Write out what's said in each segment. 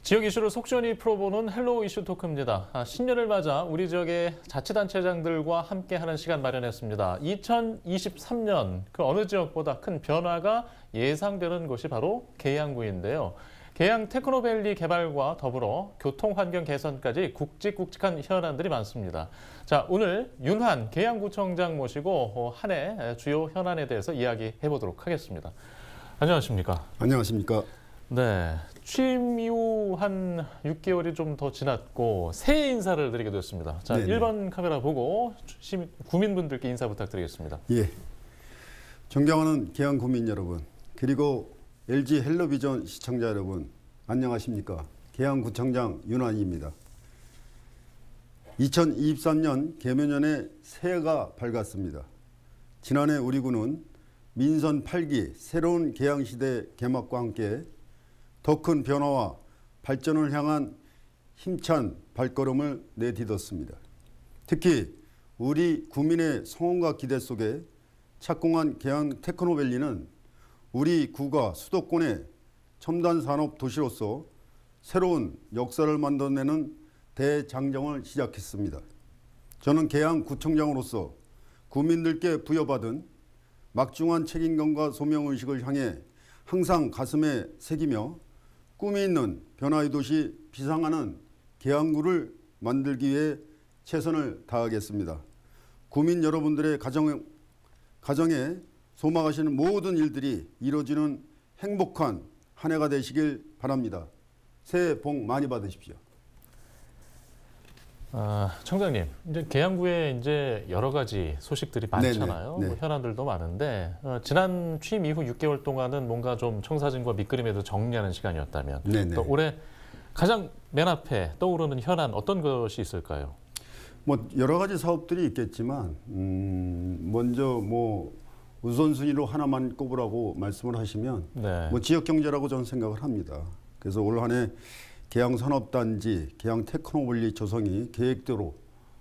지역 이슈를 속 시원히 풀어보는 헬로우 이슈 토크입니다. 신년을 맞아 우리 지역의 자치단체장들과 함께하는 시간 마련했습니다. 2023년 그 어느 지역보다 큰 변화가 예상되는 곳이 바로 계양구인데요. 계양 테크노밸리 개발과 더불어 교통환경 개선까지 굵직굵직한 현안들이 많습니다. 자, 오늘 윤환 계양구청장 모시고 한 해 주요 현안에 대해서 이야기해 보도록 하겠습니다. 안녕하십니까? 안녕하십니까? 네, 취임 이후 한 6개월이 좀 더 지났고 새해 인사를 드리게 됐습니다. 자, 네네. 1번 카메라 보고 구민분들께 인사 부탁드리겠습니다. 예, 존경하는 계양 구민 여러분, 그리고 LG 헬로비전 시청자 여러분, 안녕하십니까? 계양구청장 윤환입니다. 2023년 개묘년에 새해가 밝았습니다. 지난해 우리 구는 민선 8기 새로운 계양시대 개막과 함께 더 큰 변화와 발전을 향한 힘찬 발걸음을 내딛었습니다. 특히 우리 구민의 성원과 기대 속에 착공한 계양 테크노밸리는 우리 구가 수도권의 첨단 산업 도시로서 새로운 역사를 만들어내는 대장정을 시작했습니다. 저는 계양구청장으로서 구민들께 부여받은 막중한 책임감과 소명의식을 향해 항상 가슴에 새기며 꿈이 있는 변화의 도시 비상하는 계양구를 만들기 위해 최선을 다하겠습니다. 구민 여러분들의 가정에 소망하시는 모든 일들이 이루어지는 행복한 한 해가 되시길 바랍니다. 새해 복 많이 받으십시오. 청장님, 이제 계양구에 이제 여러 가지 소식들이 많잖아요. 네네, 네. 뭐 현안들도 많은데 지난 취임 이후 6개월 동안은 뭔가 좀 청사진과 밑그림에도 정리하는 시간이었다면 또 올해 가장 맨 앞에 떠오르는 현안 어떤 것이 있을까요? 뭐 여러 가지 사업들이 있겠지만 먼저 뭐 우선순위로 하나만 꼽으라고 말씀을 하시면 네. 뭐 지역 경제라고 저는 생각을 합니다. 그래서 올 한 해 계양 산업단지, 계양 테크노밸리 조성이 계획대로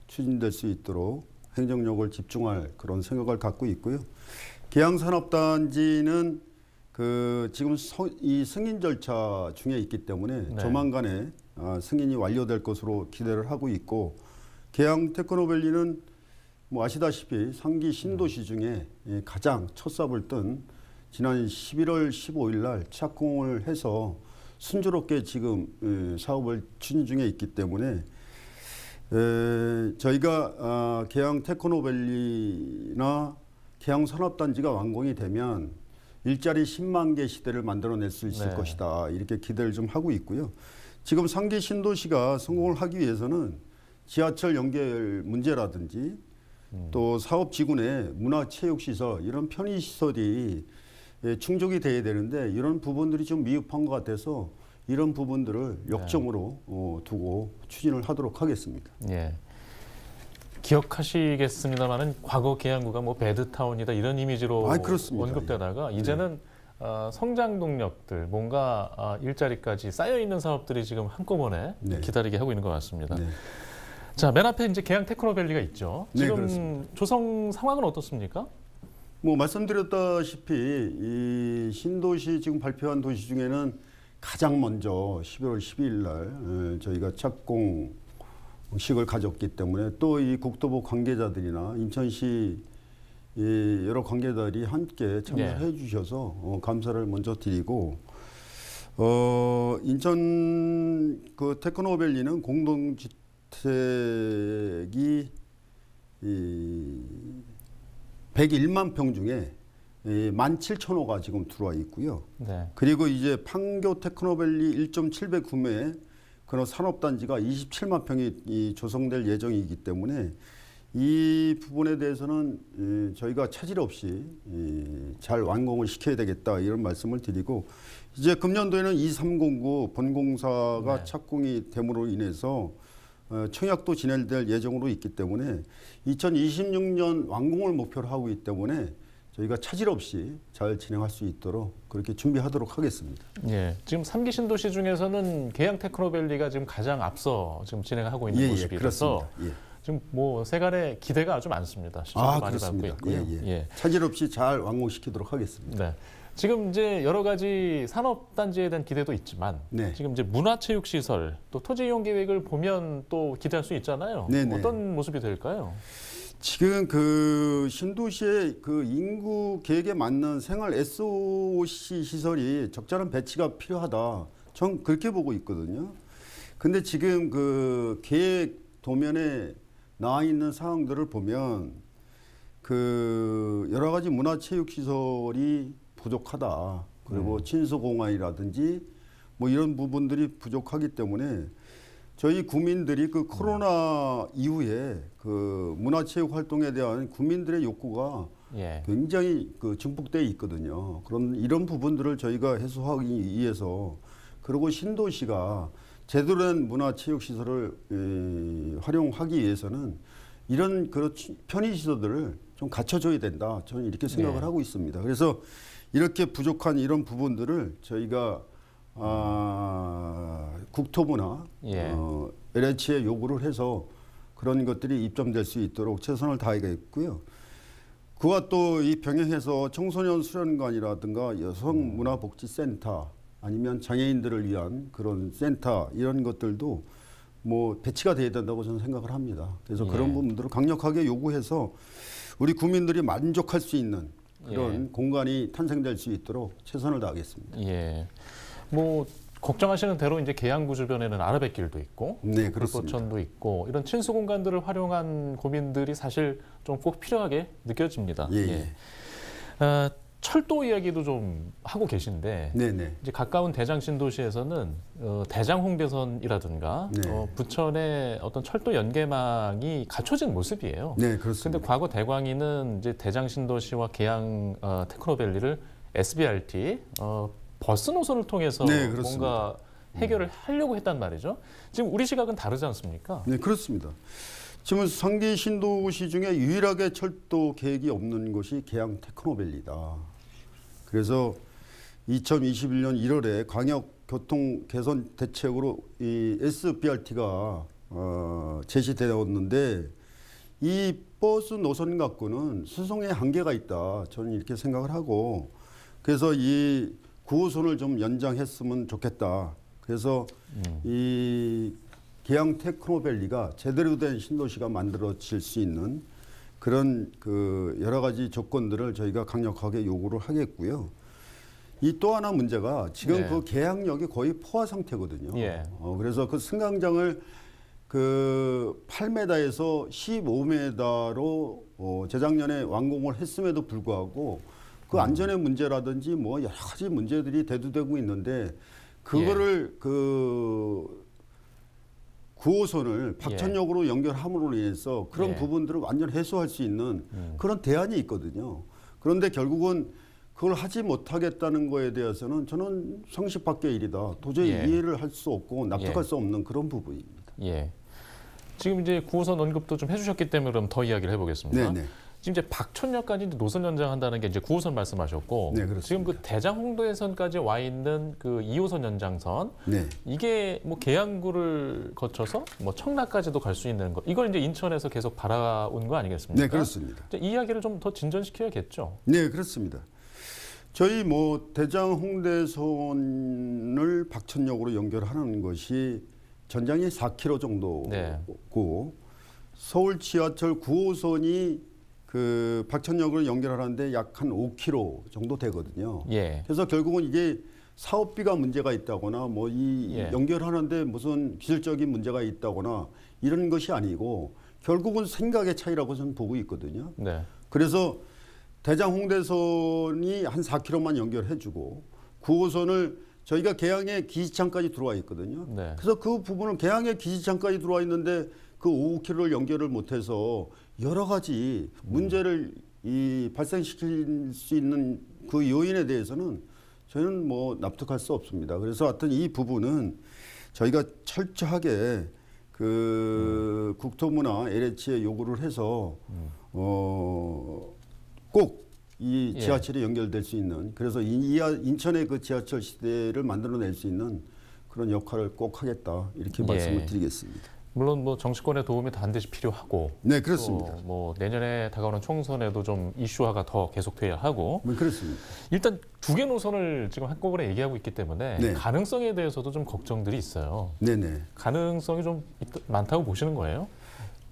추진될 수 있도록 행정력을 집중할 그런 생각을 갖고 있고요. 계양 산업단지는 지금 이 승인 절차 중에 있기 때문에 네. 조만간에 승인이 완료될 것으로 기대를 하고 있고, 계양 테크노밸리는 뭐 아시다시피 상기 신도시 중에 가장 첫 삽을 뜬 지난 11월 15일 날 착공을 해서 순조롭게 지금 사업을 추진 중에 있기 때문에 저희가 계양 테크노밸리나 계양 산업단지가 완공이 되면 일자리 10만 개 시대를 만들어낼 수 있을 것이다, 이렇게 기대를 좀 하고 있고요. 지금 상기 신도시가 성공을 하기 위해서는 지하철 연결 문제라든지 또 사업지구내 문화체육시설, 이런 편의시설이 충족이 돼야 되는데 이런 부분들이 좀 미흡한 것 같아서 이런 부분들을 역점으로 두고 추진을 하도록 하겠습니다. 예. 기억하시겠습니다만은 과거 계양구가 뭐 배드타운이다 이런 이미지로 언급되다가 이제는 성장 동력들, 뭔가 일자리까지 쌓여 있는 사업들이 지금 한꺼번에 기다리게 하고 있는 것 같습니다. 네. 자, 맨 앞에 이제 계양 테크노밸리가 있죠. 지금 조성 상황은 어떻습니까? 뭐 말씀드렸다시피 이 신도시 지금 발표한 도시 중에는 가장 먼저 11월 12일 날 저희가 착공식을 가졌기 때문에 또 이 국토부 관계자들이나 인천시 여러 관계자들이 함께 참여해 주셔서 감사를 먼저 드리고, 인천 그 테크노밸리는 공동주택이 101만 평 중에 17,000호가 지금 들어와 있고요. 네. 그리고 이제 판교 테크노밸리 1.7배 그런 산업단지가 27만 평이 조성될 예정이기 때문에 이 부분에 대해서는 저희가 차질 없이 잘 완공을 시켜야 되겠다, 이런 말씀을 드리고, 이제 금년도에는 2309 본공사가 착공이 됨으로 인해서 청약도 진행될 예정으로 있기 때문에 2026년 완공을 목표로 하고 있기 때문에 저희가 차질 없이 잘 진행할 수 있도록 그렇게 준비하도록 하겠습니다. 예, 지금 3기 신도시 중에서는 계양 테크노밸리가 지금 가장 앞서 지금 진행하고 있는 모습이라서 지금 뭐 세간의 기대가 아주 많습니다. 많이 받고 있고요. 차질 없이 잘 완공시키도록 하겠습니다. 네. 지금 이제 여러 가지 산업단지에 대한 기대도 있지만 네. 지금 이제 문화체육시설 또 토지 이용 계획을 보면 또 기대할 수 있잖아요. 네네. 어떤 모습이 될까요? 지금 그 신도시의 그 인구 계획에 맞는 생활 SOC 시설이 적절한 배치가 필요하다. 전 그렇게 보고 있거든요. 근데 지금 그 계획 도면에 나와 있는 사항들을 보면 그 여러 가지 문화체육 시설이 부족하다. 그리고 친수공원이라든지 뭐 이런 부분들이 부족하기 때문에 저희 국민들이 그 코로나 이후에 그 문화체육 활동에 대한 국민들의 욕구가 굉장히 그 증폭돼 있거든요. 그런 이런 부분들을 저희가 해소하기 위해서 그리고 신도시가 제대로 된 문화체육 시설을 활용하기 위해서는 이런 그런 편의 시설들을 좀 갖춰줘야 된다. 저는 이렇게 생각을 하고 있습니다. 그래서 이렇게 부족한 이런 부분들을 저희가 국토부나 LH에 요구를 해서 그런 것들이 입점될 수 있도록 최선을 다하겠고요. 그와 또 이 병행해서 청소년 수련관이라든가 여성문화복지센터 아니면 장애인들을 위한 그런 센터 이런 것들도 뭐 배치가 돼야 된다고 저는 생각을 합니다. 그래서 그런 부분들을 강력하게 요구해서 우리 국민들이 만족할 수 있는 그런 공간이 탄생될 수 있도록 최선을 다하겠습니다. 예. 뭐 걱정하시는 대로 이제 계양구 주변에는 아르뱃길도 있고, 네, 그렇습니다. 불포천도 있고 이런 친수 공간들을 활용한 고민들이 사실 좀 꼭 필요하게 느껴집니다. 철도 이야기도 좀 하고 계신데, 이제 가까운 대장 신도시에서는 대장 홍대선이라든가 부천의 어떤 철도 연계망이 갖춰진 모습이에요. 네, 그렇습니다. 그런데 과거 대광이는 이제 대장 신도시와 계양 테크노밸리를 SBRT 버스 노선을 통해서 뭔가 해결을 하려고 했단 말이죠. 지금 우리 시각은 다르지 않습니까? 네, 그렇습니다. 지금 상계 신도시 중에 유일하게 철도 계획이 없는 곳이 계양 테크노밸리다. 그래서 2021년 1월에 광역 교통 개선 대책으로 이 SBRT가 제시되었는데 이 버스 노선 갖고는 수송의 한계가 있다. 저는 이렇게 생각을 하고 그래서 이 9호선을 좀 연장했으면 좋겠다. 그래서 이 계양 테크노밸리가 제대로 된 신도시가 만들어질 수 있는 그런 그 여러 가지 조건들을 저희가 강력하게 요구를 하겠고요. 이 또 하나 문제가 지금 그 계양역이 거의 포화 상태거든요. 그래서 그 승강장을 그 8m에서 15m로 재작년에 완공을 했음에도 불구하고 그 안전의 문제라든지 뭐 여러 가지 문제들이 대두되고 있는데 그거를 그 9호선을 박천역으로 연결함으로 인해서 그런 부분들을 완전 해소할 수 있는 그런 대안이 있거든요. 그런데 결국은 그걸 하지 못하겠다는 거에 대해서는 저는 상식 밖의 일이다. 도저히 이해를 할 수 없고 납득할 수 없는 그런 부분입니다. 지금 이제 9호선 언급도 좀 해주셨기 때문에 그럼 더 이야기를 해보겠습니다. 지금 이제 박천역까지 이제 노선 연장한다는 게 이제 9호선 말씀하셨고, 지금 그 대장 홍대선까지 와 있는 그 2호선 연장선, 이게 뭐 계양구를 거쳐서 뭐 청라까지도 갈 수 있는 거, 이걸 이제 인천에서 계속 바라온 거 아니겠습니까? 네, 그렇습니다. 이 이야기를 좀 더 진전시켜야겠죠. 네, 그렇습니다. 저희 뭐 대장 홍대선을 박천역으로 연결하는 것이 전장이 4km 정도고 서울 지하철 9호선이 그 박천역을 연결하는데 약 한 5km 정도 되거든요. 그래서 결국은 이게 사업비가 문제가 있다거나 뭐 이 연결하는데 무슨 기술적인 문제가 있다거나 이런 것이 아니고 결국은 생각의 차이라고 저는 보고 있거든요. 그래서 대장 홍대선이 한 4km만 연결해주고 9호선을 저희가 계양의 기지창까지 들어와 있거든요. 그래서 그 부분을 계양의 기지창까지 들어와 있는데 그 5km를 연결을 못해서 여러 가지 문제를 발생시킬 수 있는 그 요인에 대해서는 저는 뭐 납득할 수 없습니다. 그래서 하여튼 이 부분은 저희가 철저하게 그 국토부나 LH에 요구를 해서 꼭 이 지하철이 연결될 수 있는 그래서 인천의 그 지하철 시대를 만들어낼 수 있는 그런 역할을 꼭 하겠다 이렇게 말씀을 드리겠습니다. 물론 뭐 정치권의 도움이 반드시 필요하고, 네, 그렇습니다. 뭐 내년에 다가오는 총선에도 좀 이슈화가 더 계속돼야 하고, 네, 그렇습니다. 일단 두 개 노선을 지금 한꺼번에 얘기하고 있기 때문에 네. 가능성에 대해서도 좀 걱정들이 있어요. 네네. 가능성이 좀 많다고 보시는 거예요?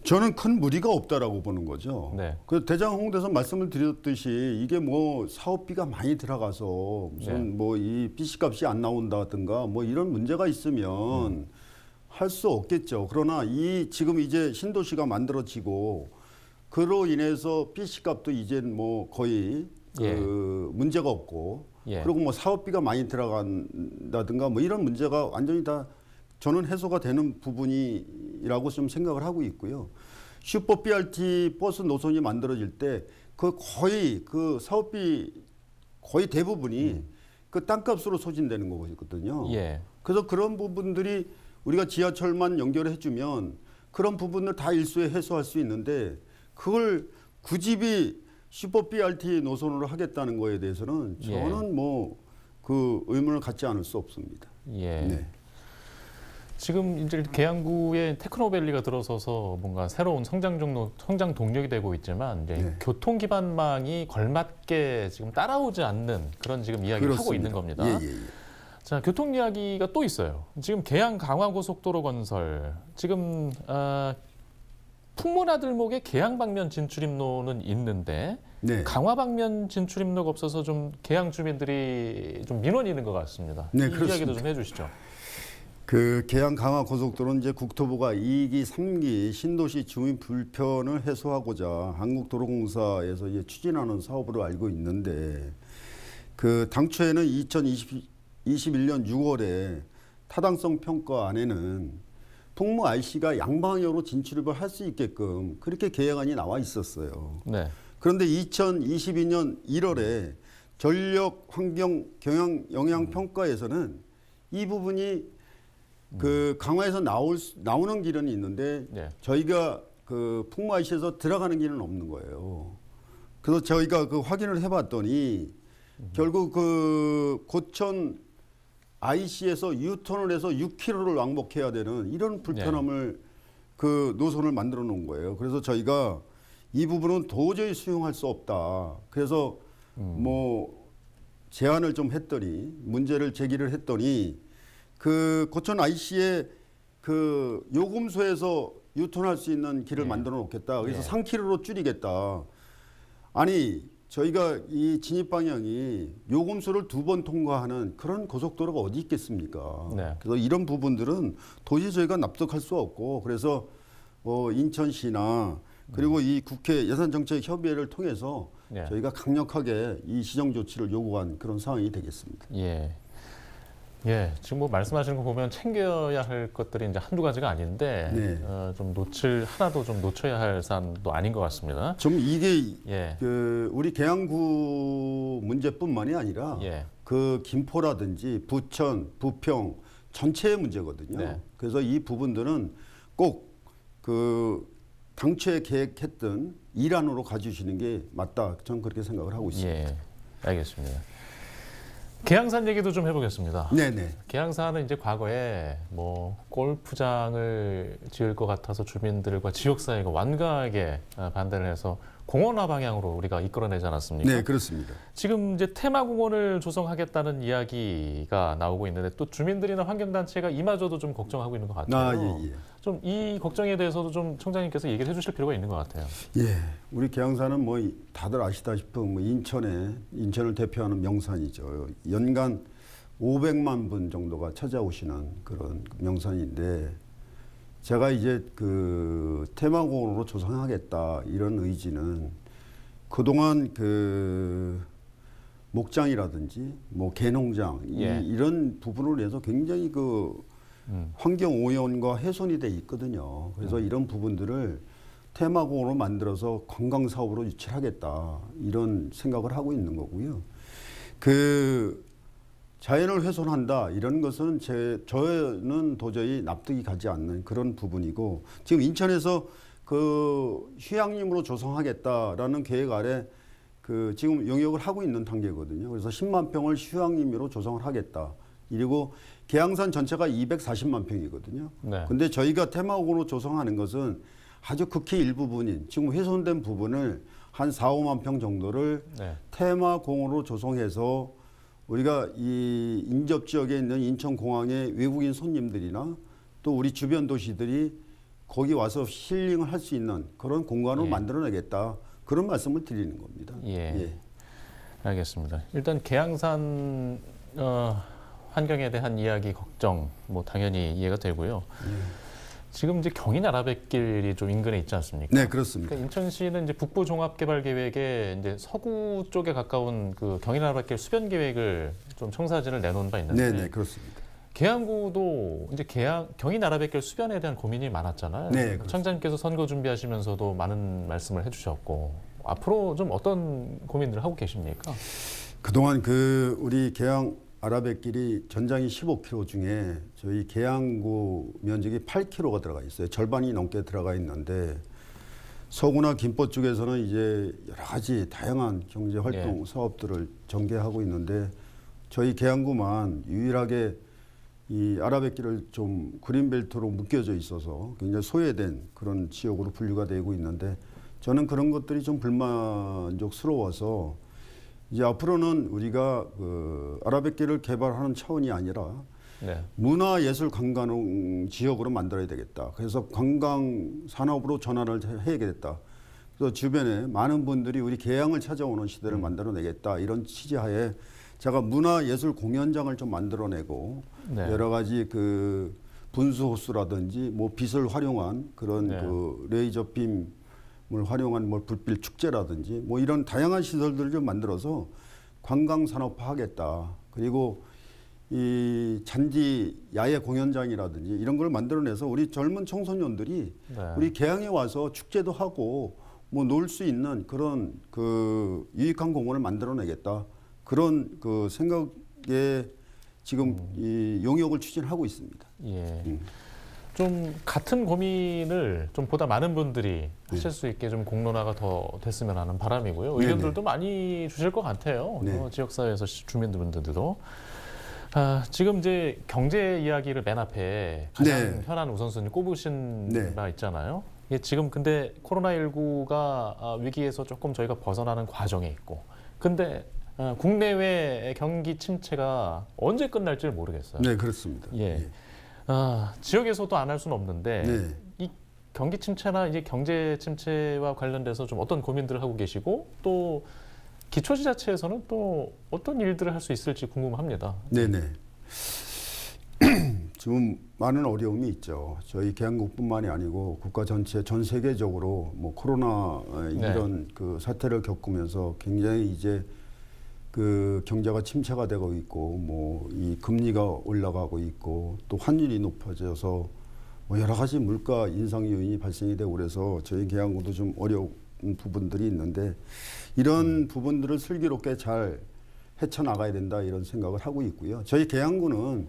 저는 큰 무리가 없다라고 보는 거죠. 네. 그 대장 홍대에서 말씀을 드렸듯이 이게 뭐 사업비가 많이 들어가서 무슨 네. 뭐 이 BC 값이 안 나온다든가 뭐 이런 문제가 있으면 할 수 없겠죠. 그러나 이 지금 이제 신도시가 만들어지고 그로 인해서 BC 값도 이제 뭐 거의 예. 그 문제가 없고 예. 그리고 뭐 사업비가 많이 들어간다든가 뭐 이런 문제가 완전히 다 저는 해소가 되는 부분이라고 좀 생각을 하고 있고요. 슈퍼 BRT 버스 노선이 만들어질 때 그 거의 그 사업비 거의 대부분이 그 땅값으로 소진되는 거거든요. 예. 그래서 그런 부분들이 우리가 지하철만 연결해 주면 그런 부분을 다 일수에 해소할 수 있는데 그걸 굳이 슈퍼 BRT 노선으로 하겠다는 거에 대해서는 저는 뭐 그 의문을 갖지 않을 수 없습니다. 예. 네. 지금 이제 계양구에 테크노밸리가 들어서서 뭔가 새로운 성장 동력이 되고 있지만 이제 네. 교통 기반망이 걸맞게 지금 따라오지 않는 그런 지금 이야기를 하고 있는 겁니다. 예. 자, 교통 이야기가 또 있어요. 지금 계양 강화고속도로 건설 지금 풍문화들목에 계양 방면 진출입로는 있는데 네. 강화 방면 진출입로가 없어서 좀 계양 주민들이 좀 민원이 있는 것 같습니다. 네, 이 그렇습니다. 이야기도 좀 해주시죠. 그 계양 강화 고속도로는 이제 국토부가 2기, 3기 신도시 주민 불편을 해소하고자 한국도로공사에서 이제 추진하는 사업으로 알고 있는데 그 당초에는 2021년 6월에 타당성 평가 안에는 풍무 IC가 양방향으로 진출입을 할 수 있게끔 그렇게 계획안이 나와 있었어요. 네. 그런데 2022년 1월에 전력 환경 경영 영향 평가에서는 이 부분이 그 강화에서 나오는 길은 있는데 네. 저희가 그 풍무 IC에서 들어가는 길은 없는 거예요. 그래서 저희가 그 확인을 해봤더니 결국 그 고천 IC에서 유턴을 해서 6km를 왕복해야 되는 이런 불편함을 그 노선을 만들어 놓은 거예요. 그래서 저희가 이 부분은 도저히 수용할 수 없다. 그래서 뭐 제안을 좀 했더니 문제를 제기를 했더니 그 고천 IC의 그 요금소에서 유턴할 수 있는 길을 만들어 놓겠다. 그래서 3km로 줄이겠다. 아니 저희가 이 진입 방향이 요금소를 2번 통과하는 그런 고속도로가 어디 있겠습니까? 네. 그래서 이런 부분들은 도저히 저희가 납득할 수 없고 그래서 인천시나 그리고 이 국회 예산정책협의회를 통해서 저희가 강력하게 이 시정 조치를 요구한 그런 상황이 되겠습니다. 예. 예, 지금 뭐 말씀하시는 거 보면 챙겨야 할 것들이 이제 한두 가지가 아닌데 좀 하나도 좀 놓쳐야 할 사안도 아닌 것 같습니다. 좀 이게 그 우리 계양구 문제뿐만이 아니라 그 김포라든지 부천, 부평 전체의 문제거든요. 그래서 이 부분들은 꼭 그 당초에 계획했던 일환으로 가주시는 게 맞다. 저는 그렇게 생각을 하고 있습니다. 예, 알겠습니다. 계양산 얘기도 좀 해보겠습니다. 네네. 계양산은 이제 과거에 뭐 골프장을 지을 것 같아서 주민들과 지역사회가 완강하게 반대를 해서 공원화 방향으로 우리가 이끌어내지 않았습니까? 네, 그렇습니다. 지금 이제 테마공원을 조성하겠다는 이야기가 나오고 있는데 또 주민들이나 환경단체가 이마저도 좀 걱정하고 있는 것 같아요. 좀 이 걱정에 대해서도 좀 청장님께서 얘기를 해주실 필요가 있는 것 같아요. 예, 우리 계양산은 뭐 다들 아시다시피 뭐 인천을 대표하는 명산이죠. 연간 500만 분 정도가 찾아오시는 그런 명산인데 제가 이제 그 테마공원으로 조성하겠다 이런 의지는 그동안 그 목장이라든지 뭐 개농장 이런 부분을 위해서 굉장히 그 환경 오염과 훼손이 돼 있거든요. 그래서 이런 부분들을 테마공원으로 만들어서 관광 사업으로 유치하겠다 이런 생각을 하고 있는 거고요. 그 자연을 훼손한다 이런 것은 저는 도저히 납득이 가지 않는 그런 부분이고 지금 인천에서 그 휴양림으로 조성하겠다라는 계획 아래 그 지금 영역을 하고 있는 단계거든요. 그래서 10만 평을 휴양림으로 조성을 하겠다 그리고 계양산 전체가 240만 평이거든요. 네. 근데 저희가 테마공으로 조성하는 것은 아주 극히 일부분인 지금 훼손된 부분을 한 4, 5만 평 정도를 네. 테마공으로 조성해서 우리가 이 인접 지역에 있는 인천공항의 외국인 손님들이나 또 우리 주변 도시들이 거기 와서 힐링을 할 수 있는 그런 공간을 예. 만들어내겠다. 그런 말씀을 드리는 겁니다. 예. 알겠습니다. 일단 계양산 환경에 대한 이야기 걱정 뭐 당연히 이해가 되고요. 지금 이제 경인 아라뱃길이 좀 인근에 있지 않습니까? 네, 그렇습니다. 그러니까 인천시는 이제 북부 종합개발 계획에 이제 서구 쪽에 가까운 그 경인 아라뱃길 수변 계획을 좀 청사진을 내놓은 바 있는데, 네, 그렇습니다. 계양구도 이제 경인 아라뱃길 수변에 대한 고민이 많았잖아요. 네, 청장님께서 선거 준비하시면서도 많은 말씀을 해주셨고 앞으로 좀 어떤 고민들을 하고 계십니까? 그동안 우리 계양 아라뱃길이 전장이 15km 중에 저희 계양구 면적이 8km가 들어가 있어요. 절반이 넘게 들어가 있는데 서구나 김포 쪽에서는 이제 여러 가지 다양한 경제 활동 사업들을 전개하고 있는데 저희 계양구만 유일하게 이 아라뱃길을 좀 그린벨트로 묶여져 있어서 굉장히 소외된 그런 지역으로 분류가 되고 있는데 저는 그런 것들이 좀 불만족스러워서 이제 앞으로는 우리가 아라뱃길을 개발하는 차원이 아니라 문화예술 관광 지역으로 만들어야 되겠다. 그래서 관광 산업으로 전환을 해야겠다. 그래서 주변에 많은 분들이 우리 계양을 찾아오는 시대를 만들어내겠다. 이런 취지하에 제가 문화예술 공연장을 좀 만들어내고 여러 가지 분수 호수라든지 뭐 빛을 활용한 그런 레이저 빔 을 활용한 뭐 불빛 축제라든지 뭐 이런 다양한 시설들을 좀 만들어서 관광 산업화하겠다. 그리고 이 잔디 야외 공연장이라든지 이런 걸 만들어내서 우리 젊은 청소년들이 우리 계양에 와서 축제도 하고 뭐 놀 수 있는 그런 유익한 공원을 만들어내겠다. 그런 생각에 지금 이 용역을 추진하고 있습니다. 예. 좀 같은 고민을 좀 보다 많은 분들이 하실 수 있게 좀 공론화가 더 됐으면 하는 바람이고요. 의견들도 많이 주실 것 같아요. 지역사회에서 주민분들도. 지금 이제 경제 이야기를 맨 앞에 가장 현안 우선순위 꼽으신 바 있잖아요. 지금 근데 코로나19가 위기에서 조금 저희가 벗어나는 과정에 있고, 근데 국내외 경기 침체가 언제 끝날지 모르겠어요. 네, 그렇습니다. 지역에서도 안 할 수는 없는데 이 경기 침체나 이제 경제 침체와 관련돼서 좀 어떤 고민들을 하고 계시고 또 기초지자체에서는 또 어떤 일들을 할 수 있을지 궁금합니다. 네네. 지금 많은 어려움이 있죠. 저희 계양국뿐만이 아니고 국가 전체 전 세계적으로 뭐 코로나 이런 사태를 겪으면서 굉장히 이제 경제가 침체가 되고 있고 뭐 이 금리가 올라가고 있고 또 환율이 높아져서 뭐 여러 가지 물가 인상 요인이 발생이 되고 그래서 저희 계양구도 좀 어려운 부분들이 있는데 이런 부분들을 슬기롭게 잘 헤쳐나가야 된다 이런 생각을 하고 있고요. 저희 계양구는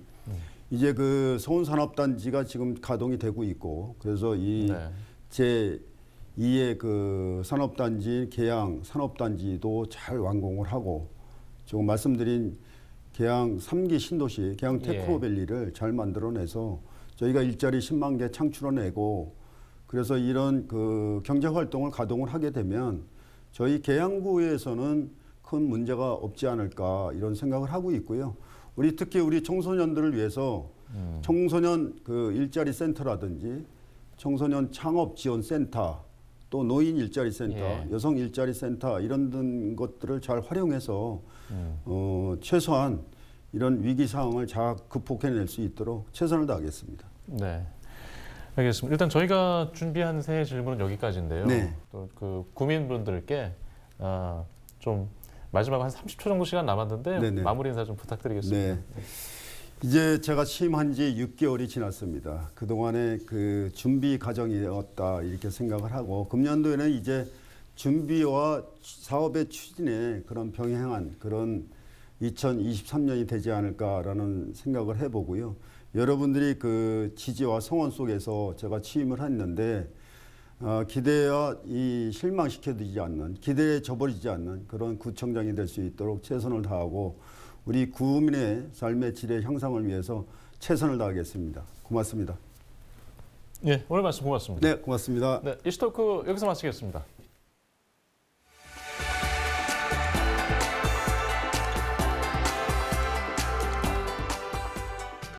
이제 서운산업단지가 지금 가동이 되고 있고 그래서 이 제2의 산업단지 계양 산업단지도 잘 완공을 하고 지금 말씀드린 계양 3기 신도시 계양 테크노밸리를 잘 만들어내서 저희가 일자리 10만 개 창출해내고 그래서 이런 경제 활동을 가동을 하게 되면 저희 계양구에서는 큰 문제가 없지 않을까 이런 생각을 하고 있고요. 특히 우리 청소년들을 위해서 청소년 일자리 센터라든지 청소년 창업 지원 센터 또 노인 일자리 센터, 여성 일자리 센터 이런 것들을 잘 활용해서 최소한 이런 위기 상황을 잘 극복해낼 수 있도록 최선을 다하겠습니다. 네, 알겠습니다. 일단 저희가 준비한 새 질문은 여기까지인데요. 또 구민분들께 좀 마지막 한 30초 정도 시간 남았는데 마무리 인사 좀 부탁드리겠습니다. 이제 제가 취임한 지 6개월이 지났습니다. 그동안에 준비 과정이었다 이렇게 생각을 하고 금년도에는 이제 준비와 사업의 추진에 그런 병행한 그런 2023년이 되지 않을까라는 생각을 해보고요. 여러분들이 지지와 성원 속에서 제가 취임을 했는데 기대와 실망시켜드리지 않는 기대에 저버리지 않는 그런 구청장이 될 수 있도록 최선을 다하고 우리 구민의 삶의 질의 향상을 위해서 최선을 다하겠습니다. 고맙습니다. 예, 오늘 말씀 고맙습니다. 네, 고맙습니다. 네, 이슈토크 여기서 마치겠습니다.